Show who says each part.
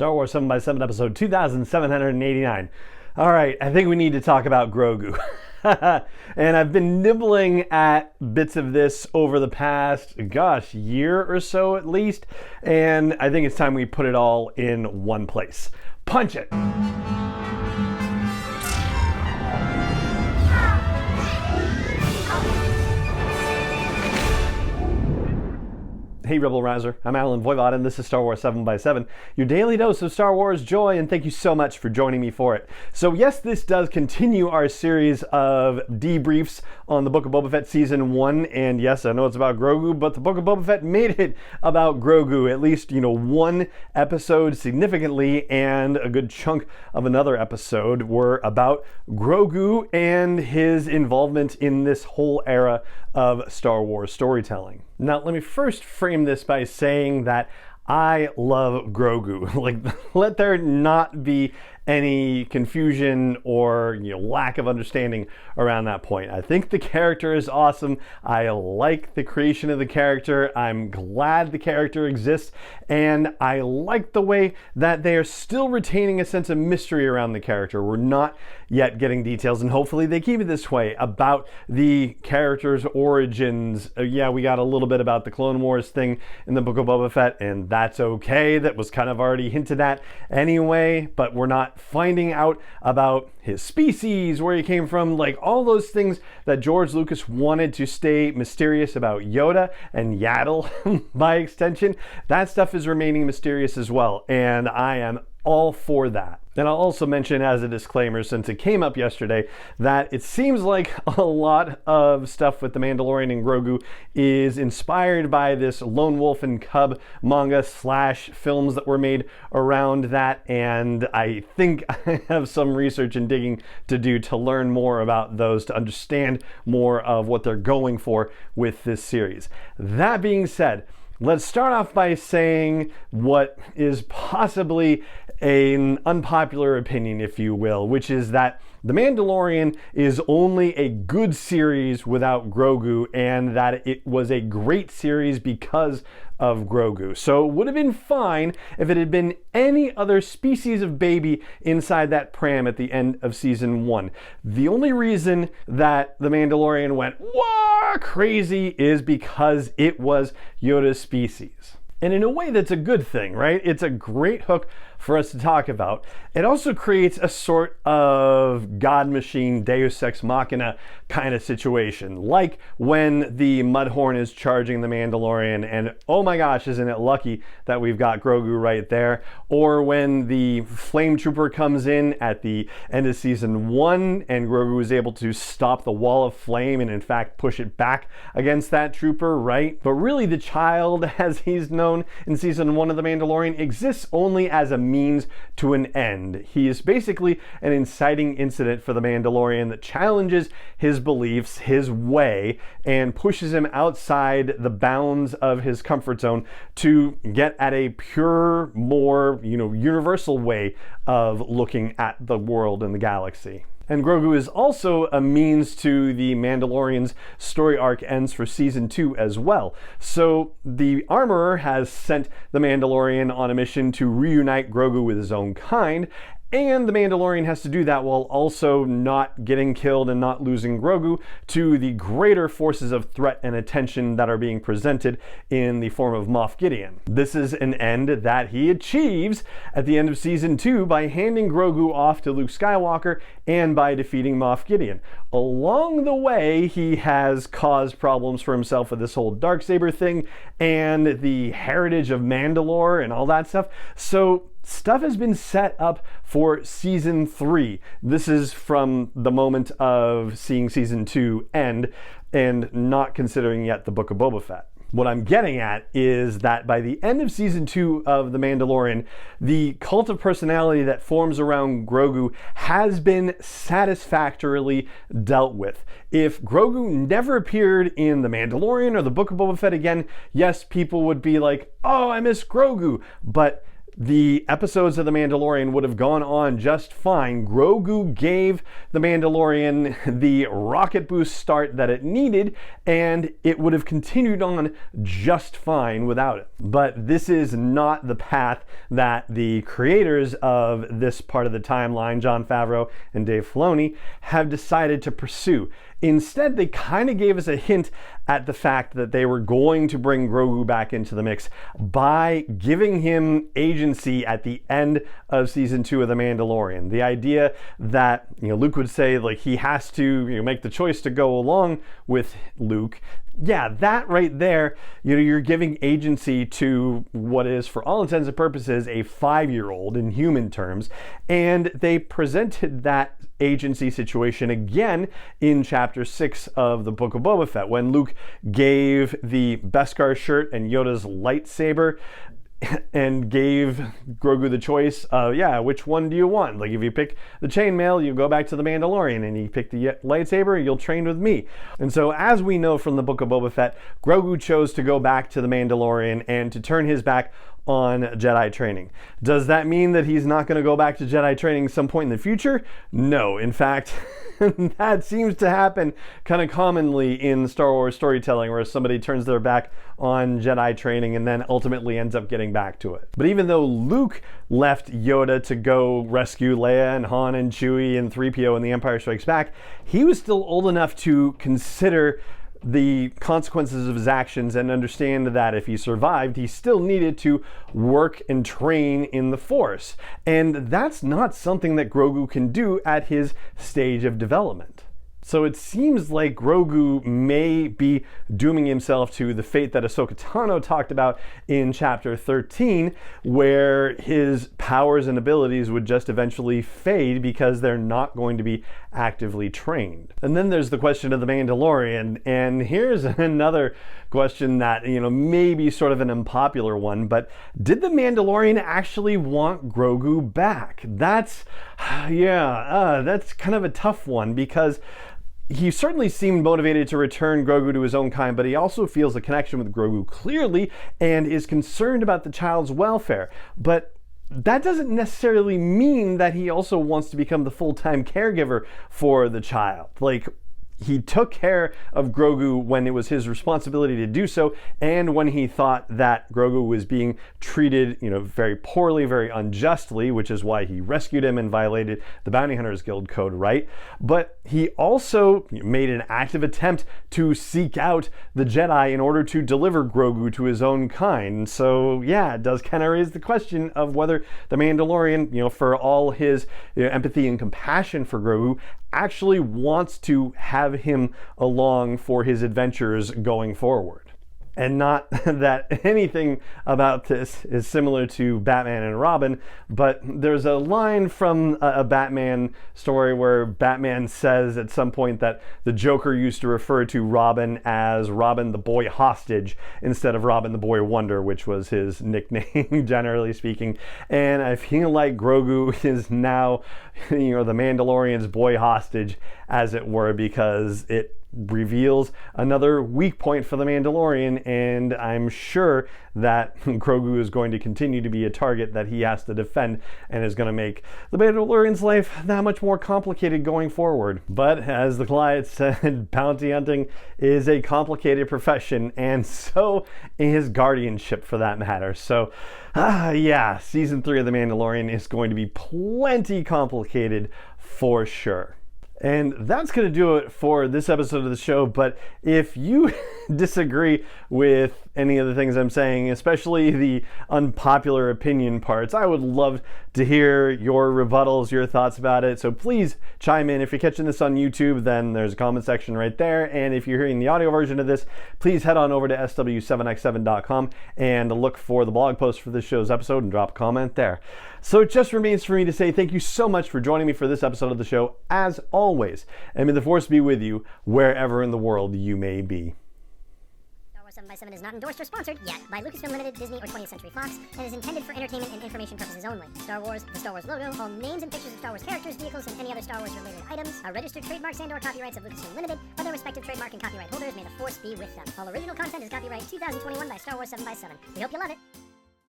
Speaker 1: Star Wars 7x7 episode 2789. All right, I think we need to talk about Grogu. And I've been nibbling at bits of this over the past, year or so at least. And I think it's time we put it all in one place. Punch it! Hey Rebel Rouser, I'm Alan Voivod and this is Star Wars 7x7, your daily dose of Star Wars joy, and thank you so much for joining me for it. So yes, this does continue our series of debriefs on the Book of Boba Fett Season 1, and yes, I know it's about Grogu, but the Book of Boba Fett made it about Grogu, at least, one episode significantly, and a good chunk of another episode were about Grogu and his involvement in this whole era of Star Wars storytelling. Now, let me first frame this by saying that I love Grogu. Let there not be any confusion or lack of understanding around that point. I think the character is awesome. I like the creation of the character. I'm glad the character exists, and I like the way that they are still retaining a sense of mystery around the character. We're not yet getting details, and hopefully they keep it this way, about the character's origins. We got a little bit about the Clone Wars thing in the Book of Boba Fett, and that's okay. That was kind of already hinted at anyway, but we're not finding out about his species, where he came from, all those things that George Lucas wanted to stay mysterious about Yoda and Yaddle by extension. That stuff is remaining mysterious as well, and I am all for that. And I'll also mention as a disclaimer, since it came up yesterday, that it seems like a lot of stuff with the Mandalorian and Grogu is inspired by this Lone Wolf and Cub manga / films that were made around that, and I think I have some research and digging to do to learn more about those, to understand more of what they're going for with this series. That being said, let's start off by saying what is possibly an unpopular opinion, if you will, which is that The Mandalorian is only a good series without Grogu, and that it was a great series because of Grogu. So it would have been fine if it had been any other species of baby inside that pram at the end of Season 1. The only reason that The Mandalorian went wah crazy is because it was Yoda's species. And in a way, that's a good thing, right? It's a great hook for us to talk about. It also creates a sort of God machine, Deus Ex Machina kind of situation, like when the Mudhorn is charging the Mandalorian, and oh my gosh, isn't it lucky that we've got Grogu right there? Or when the Flame Trooper comes in at the end of Season 1, and Grogu is able to stop the wall of flame and in fact push it back against that trooper, right? But really, the child, as he's known in Season 1 of The Mandalorian, exists only as a means to an end. He is basically an inciting incident for the Mandalorian that challenges his beliefs, his way, and pushes him outside the bounds of his comfort zone to get at a pure, more, universal way of looking at the world and the galaxy. And Grogu is also a means to the Mandalorian's story arc ends for Season 2 as well. So the Armorer has sent the Mandalorian on a mission to reunite Grogu with his own kind, and the Mandalorian has to do that while also not getting killed and not losing Grogu to the greater forces of threat and attention that are being presented in the form of Moff Gideon. This is an end that he achieves at the end of Season 2 by handing Grogu off to Luke Skywalker and by defeating Moff Gideon. Along the way, he has caused problems for himself with this whole Darksaber thing and the heritage of Mandalore and all that stuff. So stuff has been set up for Season 3. This is from the moment of seeing Season 2 end and not considering yet the Book of Boba Fett. What I'm getting at is that by the end of Season 2 of The Mandalorian, the cult of personality that forms around Grogu has been satisfactorily dealt with. If Grogu never appeared in The Mandalorian or the Book of Boba Fett again, yes, people would be like, oh, I miss Grogu, but the episodes of The Mandalorian would have gone on just fine. Grogu gave The Mandalorian the rocket boost start that it needed, and it would have continued on just fine without it. But this is not the path that the creators of this part of the timeline, Jon Favreau and Dave Filoni, have decided to pursue. Instead, they kind of gave us a hint at the fact that they were going to bring Grogu back into the mix by giving him agency at the end of season 2 of The Mandalorian. The idea that, Luke would say, like, he has to, make the choice to go along with Luke. Yeah, that right there, you're giving agency to what is, for all intents and purposes, a 5-year-old in human terms. And they presented that agency situation again in chapter 6 of the Book of Boba Fett, when Luke gave the Beskar shirt and Yoda's lightsaber and gave Grogu the choice of, which one do you want? Like, if you pick the chainmail, you go back to the Mandalorian, and you pick the lightsaber, you'll train with me. And so, as we know from the Book of Boba Fett, Grogu chose to go back to the Mandalorian and to turn his back on Jedi training. Does that mean that he's not going to go back to Jedi training some point in the future? No. In fact, that seems to happen kind of commonly in Star Wars storytelling, where somebody turns their back on Jedi training and then ultimately ends up getting back to it. But even though Luke left Yoda to go rescue Leia and Han and Chewie and 3PO in The Empire Strikes Back, he was still old enough to consider the consequences of his actions and understand that if he survived, he still needed to work and train in the Force. And that's not something that Grogu can do at his stage of development. So it seems like Grogu may be dooming himself to the fate that Ahsoka Tano talked about in chapter 13, where his powers and abilities would just eventually fade because they're not going to be actively trained. And then there's the question of the Mandalorian, and here's another question that, may be sort of an unpopular one, but did the Mandalorian actually want Grogu back? That's kind of a tough one, because he certainly seemed motivated to return Grogu to his own kind, but he also feels a connection with Grogu clearly and is concerned about the child's welfare. But that doesn't necessarily mean that he also wants to become the full-time caregiver for the child. Like, he took care of Grogu when it was his responsibility to do so, and when he thought that Grogu was being treated, very poorly, very unjustly, which is why he rescued him and violated the Bounty Hunters Guild code, right? But he also made an active attempt to seek out the Jedi in order to deliver Grogu to his own kind. So yeah, it does kind of raise the question of whether the Mandalorian, for all his empathy and compassion for Grogu, actually wants to have him along for his adventures going forward. And not that anything about this is similar to Batman and Robin, but there's a line from a Batman story where Batman says at some point that the Joker used to refer to Robin as Robin the Boy Hostage instead of Robin the Boy Wonder, which was his nickname, generally speaking. And I feel like Grogu is now, the Mandalorian's boy hostage, as it were, because it reveals another weak point for the Mandalorian, and I'm sure that Grogu is going to continue to be a target that he has to defend, and is going to make the Mandalorian's life that much more complicated going forward. But as the Goliath said, bounty hunting is a complicated profession, and so is guardianship, for that matter. So season 3 of The Mandalorian is going to be plenty complicated for sure. And that's going to do it for this episode of the show. But if you disagree with any of the things I'm saying, especially the unpopular opinion parts, I would love to hear your rebuttals, your thoughts about it. So please chime in. If you're catching this on YouTube, then there's a comment section right there. And if you're hearing the audio version of this, please head on over to sw7x7.com and look for the blog post for this show's episode and drop a comment there. So it just remains for me to say thank you so much for joining me for this episode of the show, as always. And may the Force be with you wherever in the world you may be.
Speaker 2: Star Wars 7x7 is not endorsed or sponsored yet by Lucasfilm Limited, Disney, or 20th Century Fox, and is intended for entertainment and information purposes only. Star Wars, the Star Wars logo, all names and pictures of Star Wars characters, vehicles, and any other Star Wars related items are registered trademarks and/or copyrights of Lucasfilm Limited, or their respective trademark and copyright holders. May the Force be with them. All original content is copyright 2021 by Star Wars 7x7. We hope you love it.